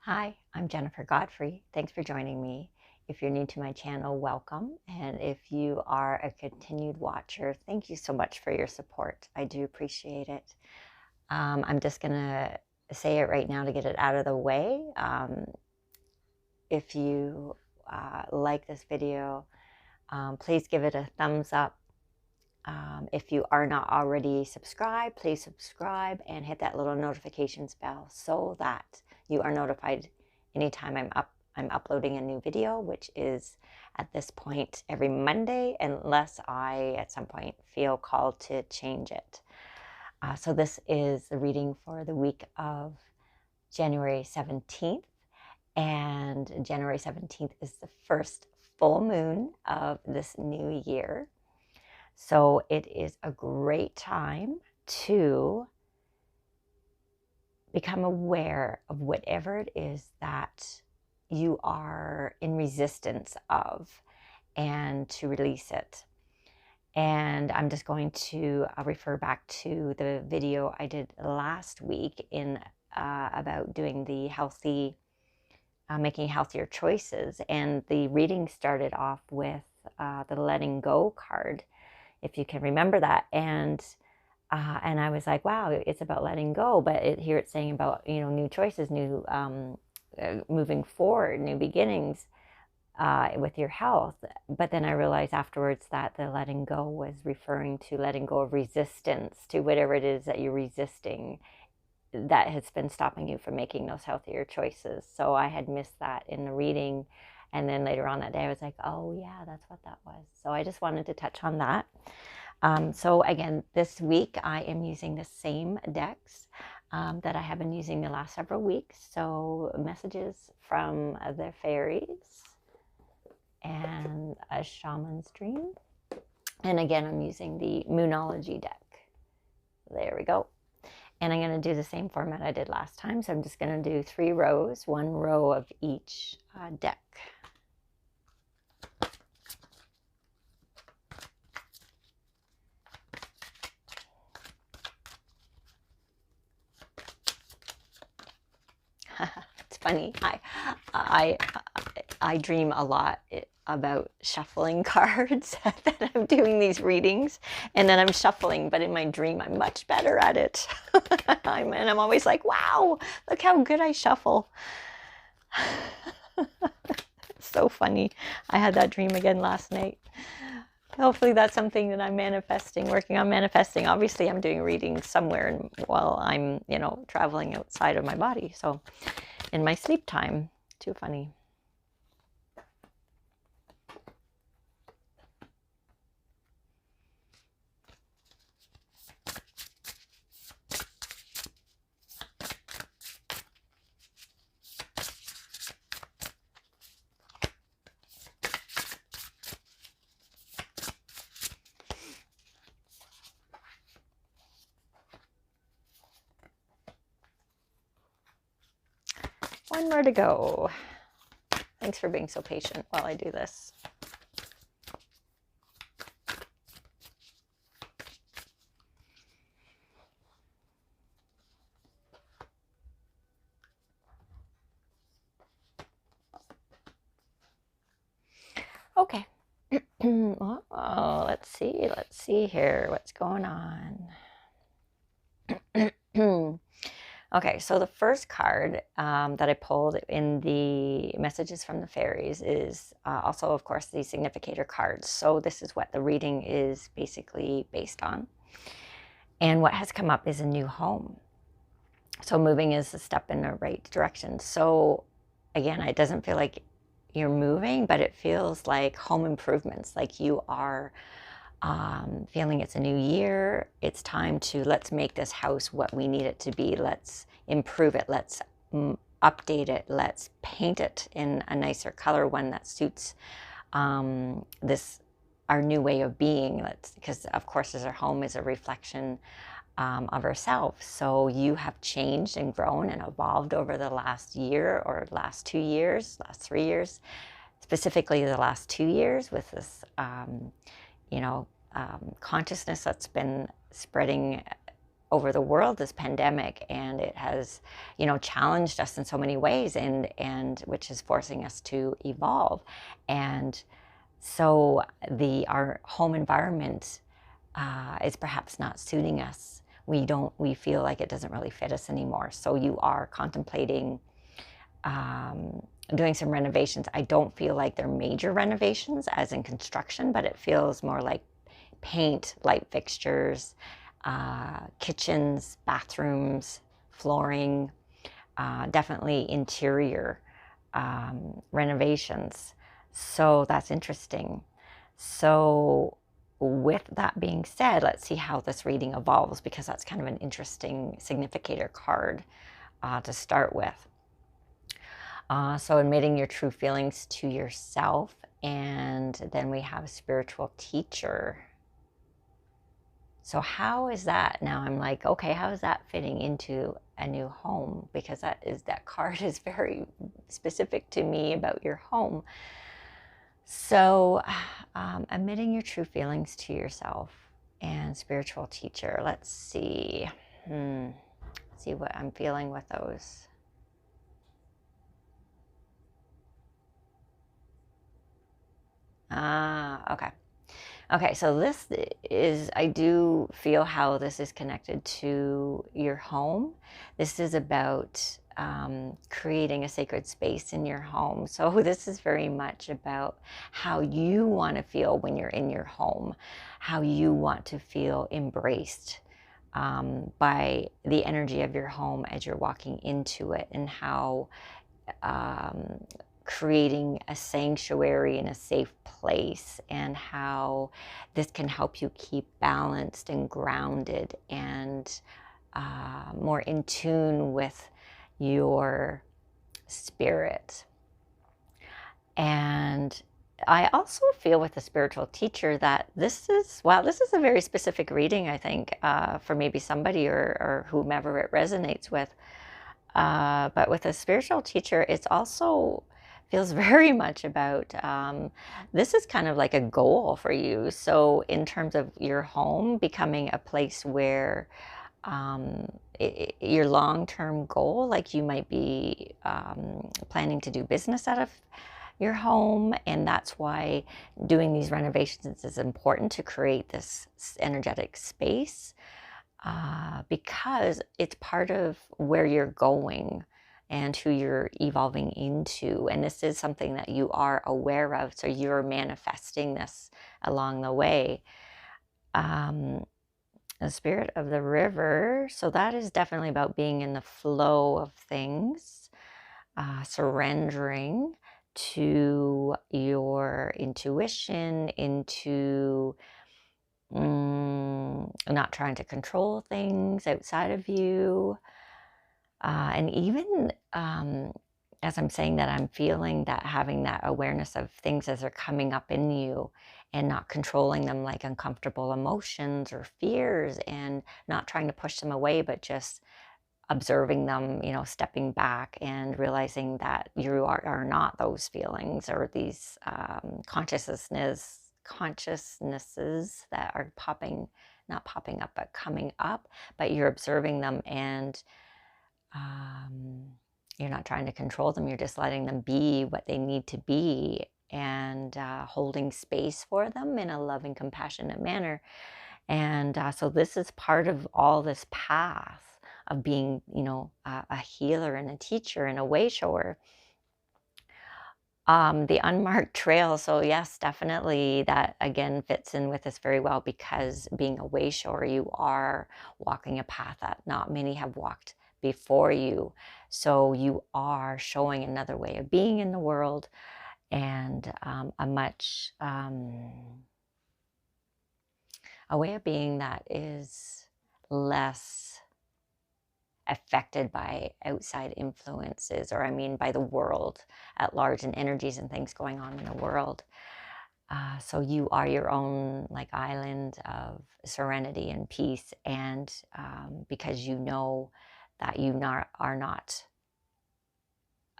Hi, I'm Jennifer Godfrey. Thanks for joining me. If you're new to my channel, welcome. And if you are a continued watcher, thank you so much for your support. I do appreciate it. I'm just going to say it right now to get it out of the way. If you like this video, please give it a thumbs up. If you are not already subscribed, please subscribe and hit that little notifications bell so that you are notified anytime I'm uploading a new video, which is at this point every Monday, unless I at some point feel called to change it. So this is the reading for the week of January 17th, and January 17th is the first full moon of this new year. So it is a great time to become aware of whatever it is that you are in resistance of and to release it. And I'm just going to refer back to the video I did last week about doing the making healthier choices. And the reading started off with the letting go card, if you can remember that. And I was like, wow, it's about letting go. But here it's saying about, new choices, new moving forward, new beginnings with your health. But then I realized afterwards that the letting go was referring to letting go of resistance to whatever it is that you're resisting that has been stopping you from making those healthier choices. So I had missed that in the reading. And then later on that day, I was like, oh yeah, that's what that was. So I just wanted to touch on that. So again, this week I am using the same decks that I have been using the last several weeks. So messages from the fairies and a shaman's dream. And again, I'm using the Moonology deck. There we go. And I'm going to do the same format I did last time. So I'm just going to do 3 rows, 1 row of each deck. It's funny. I dream a lot about shuffling cards that I'm doing these readings, and then I'm shuffling, but in my dream I'm much better at it. And I'm always like, wow, look how good I shuffle. So funny. I had that dream again last night. Hopefully that's something that I'm manifesting, working on manifesting. Obviously I'm doing readings somewhere while I'm, traveling outside of my body. So in my sleep time, too funny. One more to go. Thanks for being so patient while I do this. Okay. Oh, let's see here what's going on. Okay, so the first card that I pulled in the messages from the fairies is also, of course, the significator cards. So this is what the reading is basically based on. And what has come up is a new home. So moving is a step in the right direction. So again, it doesn't feel like you're moving, but it feels like home improvements, like you are feeling it's a new year. It's time to, let's make this house what we need it to be. Let's improve it. Let's update it. Let's paint it in a nicer color, one that suits our new way of being. Because of course, as our home is a reflection of ourselves. So you have changed and grown and evolved over the last year or last 2 years, last 3 years, specifically the last 2 years with this, consciousness that's been spreading over the world, this pandemic, and it has, you know, challenged us in so many ways, and which is forcing us to evolve. And so our home environment is perhaps not suiting us. We feel like it doesn't really fit us anymore. So you are contemplating doing some renovations. I don't feel like they're major renovations as in construction, but it feels more like paint, light fixtures, kitchens, bathrooms, flooring, definitely interior renovations. So that's interesting. So with that being said, let's see how this reading evolves, because that's kind of an interesting significator card to start with. So admitting your true feelings to yourself, and then we have a spiritual teacher. So how is that? Now I'm like, okay, how is that fitting into a new home? Because that card is very specific to me about your home. So admitting your true feelings to yourself and spiritual teacher. Let's see. See what I'm feeling with those. Okay. Okay, so this is, I do feel how this is connected to your home. This is about creating a sacred space in your home. So this is very much about how you want to feel when you're in your home, how you want to feel embraced by the energy of your home as you're walking into it, and how creating a sanctuary and a safe place, and how this can help you keep balanced and grounded and more in tune with your spirit. And I also feel with the spiritual teacher that this is a very specific reading, I think, for maybe somebody or whomever it resonates with. But with a spiritual teacher, it's also feels very much about this is kind of like a goal for you. So in terms of your home becoming a place where your long-term goal, like you might be planning to do business out of your home, and that's why doing these renovations is important, to create this energetic space, because it's part of where you're going and who you're evolving into. And this is something that you are aware of, so you're manifesting this along the way. The spirit of the river, so that is definitely about being in the flow of things, surrendering to your intuition, into not trying to control things outside of you. And even as I'm saying that, I'm feeling that, having that awareness of things as they're coming up in you, and not controlling them like uncomfortable emotions or fears, and not trying to push them away, but just observing them, you know, stepping back and realizing that you are not those feelings or these consciousnesses that are not popping up, but coming up, but you're observing them, and you're not trying to control them. You're just letting them be what they need to be, and holding space for them in a loving, compassionate manner. And so this is part of all this path of being, you know, a healer and a teacher and a way shower. The unmarked trail. So yes, definitely that again fits in with this very well, because being a way shower, you are walking a path that not many have walked before you. So you are showing another way of being in the world, and a way of being that is less affected by outside influences, or I mean by the world at large, and energies and things going on in the world. So you are your own like island of serenity and peace, and because you know that you are not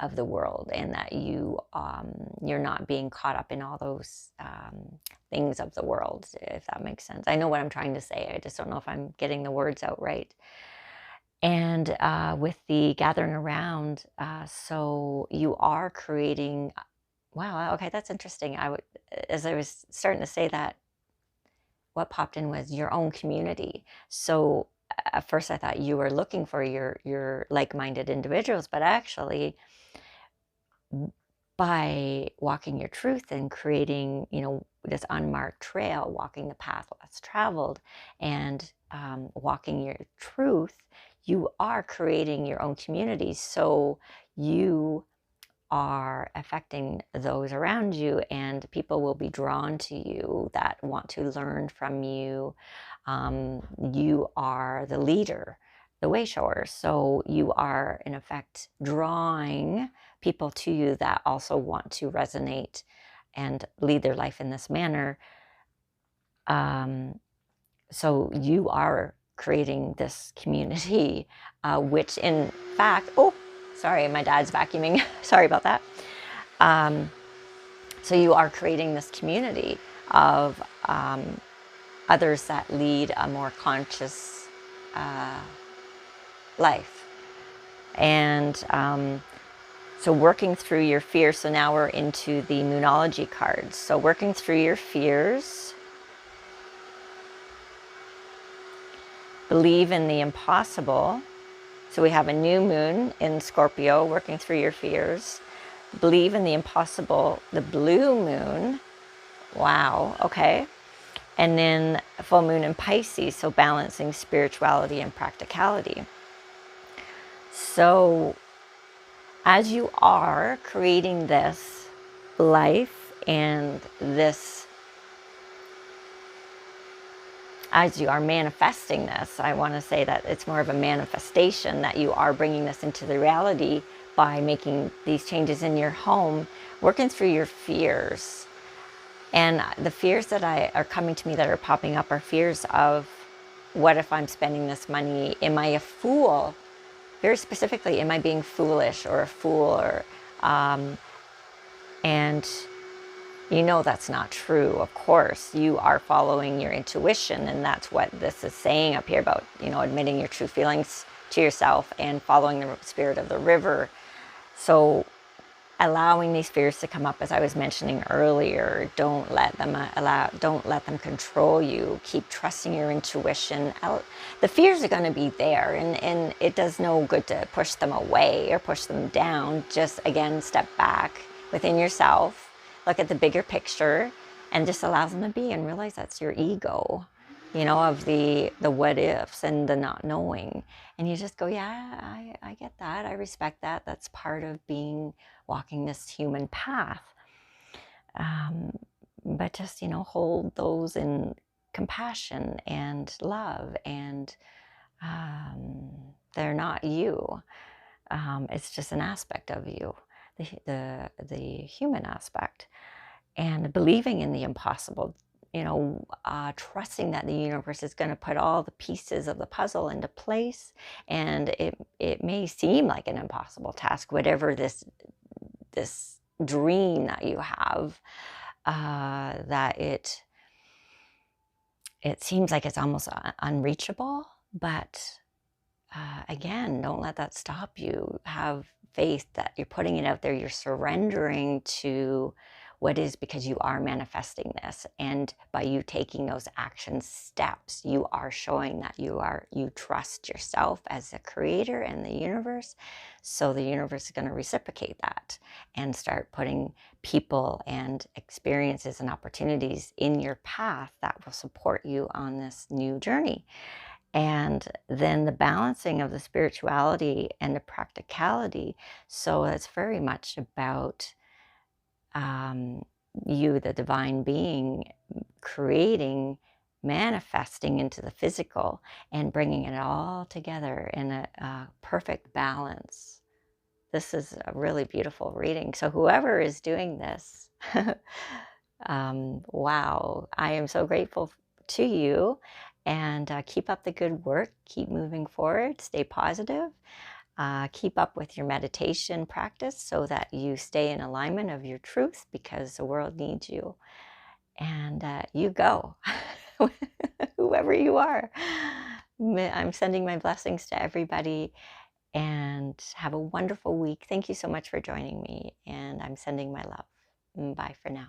of the world, and that you're not being caught up in all those things of the world, if that makes sense. I know what I'm trying to say. I just don't know if I'm getting the words out right. And with the gathering around, so you are creating. Wow. Okay, that's interesting. As I was starting to say that, what popped in was your own community. So at first I thought you were looking for your like-minded individuals, but actually by walking your truth and creating, this unmarked trail, walking the path less traveled, and walking your truth, you are creating your own community. So you are affecting those around you, and people will be drawn to you that want to learn from you. You are the leader, the way shower. So you are, in effect, drawing people to you that also want to resonate and lead their life in this manner. So you are creating this community, which in fact, oh, sorry, my dad's vacuuming. Sorry about that. So you are creating this community of others that lead a more conscious life. And so working through your fears. So now we're into the Moonology cards. So working through your fears. Believe in the impossible. So we have a new moon in Scorpio, working through your fears. Believe in the impossible, the blue moon. Wow, okay. And then full moon in Pisces, so balancing spirituality and practicality. So as you are creating this life and this, as you are manifesting this, I want to say that it's more of a manifestation, that you are bringing this into the reality by making these changes in your home, working through your fears. And the fears that are coming to me, that are popping up, are fears of, what if I'm spending this money? Am I a fool? Very specifically, am I being foolish or a fool? Or and that's not true. Of course, you are following your intuition, and that's what this is saying up here about, admitting your true feelings to yourself and following the spirit of the river. So allowing these fears to come up, as I was mentioning earlier, don't let them control you. Keep trusting your intuition. The fears are going to be there, and it does no good to push them away or push them down. Just, again, step back within yourself, look at the bigger picture, and just allow them to be, and realize that's your ego, of the what ifs and the not knowing. And you just go, yeah, I get that. I respect that. That's part of walking this human path. But just, hold those in compassion and love, and they're not you. It's just an aspect of you, the human aspect. And believing in the impossible, trusting that the universe is going to put all the pieces of the puzzle into place. And it may seem like an impossible task, whatever this dream that you have, that it seems like it's almost unreachable. But again, don't let that stop you. Have faith that you're putting it out there. You're surrendering to what is, because you are manifesting this. And by you taking those action steps, you are showing that you trust yourself as a creator and the universe. So the universe is going to reciprocate that and start putting people and experiences and opportunities in your path that will support you on this new journey. And then the balancing of the spirituality and the practicality. So it's very much about you, the divine being, creating, manifesting into the physical, and bringing it all together in a perfect balance. This is a really beautiful reading. So whoever is doing this, wow, I am so grateful to you. And keep up the good work. Keep moving forward. Stay positive. Keep up with your meditation practice so that you stay in alignment of your truth, because the world needs you. And you go, whoever you are. I'm sending my blessings to everybody, and have a wonderful week. Thank you so much for joining me, and I'm sending my love. Bye for now.